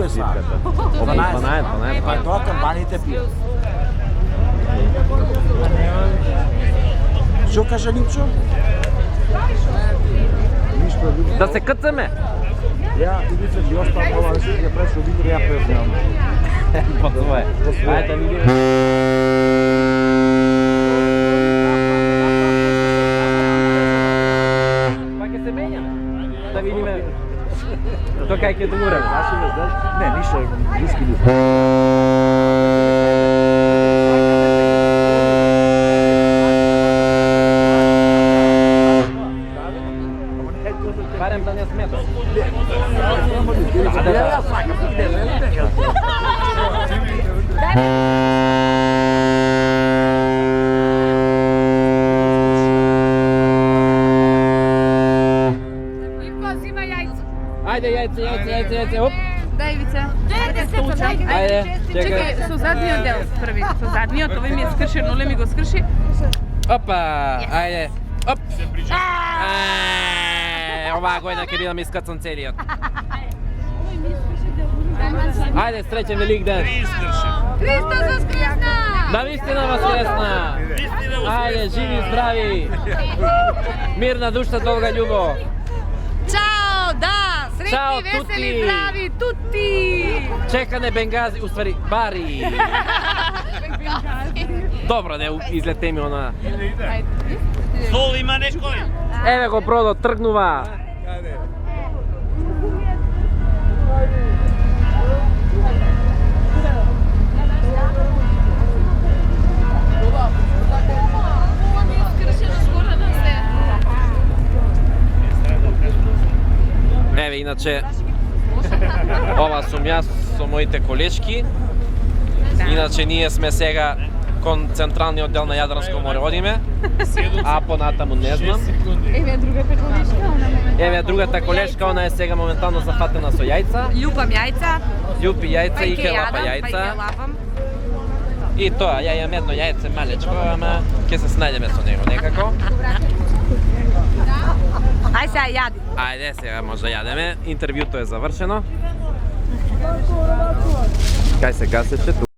е сладко. 12. Това към баните пият. Що каже Липчо? Да се къцаме! Ja, Ivica ti ostao malo, da se ga prešao vidjeli, ja preznam. Pa това е. Ajde da vidimo. Пак се меня. Да видим. То как е добре. Ne, ništa, bliski ljudi. Barem da ne smeta. Ajde, jajce, op. Дай, Вице. Ajde, Чекай, со задниот дел први. Со задниот, овој ми е скршен, оле ми го скрши. Opa, ajde. Op. Ova godina ќе бидам искацан целиот. Ajde, srećen velik den. Христос воскресна! Навистина воскресна. Ajde, živi, zdravi. Mirna duša, dolga ljubav. Чао, да! Чао, Среќни, тути. весели, здрави, тути! Čekane Bengazi, u stvari Bari. Dobro, ne izlete mi ona. Сол има некој? Еве го Бродо, тргнува. Еве, иначе, ова сум јас со моите колешки. Иначе ние сме сега кон централниот дел на Јадранско море одиме, а понатаму не знам. Еве другата колешка, она моментално. Еве другата колешка, она е сега моментално зафатена со јајца. Љупам јајца. Љупи јајца и ќе лапа па и јајца. ќе лапам. И тоа, ја имам едно јајце малечко, ама ќе се снајдеме со него некако. Ај сега јади. Ајде, сега може да јадеме. Интервјуто е завршено. Кај се гасеше?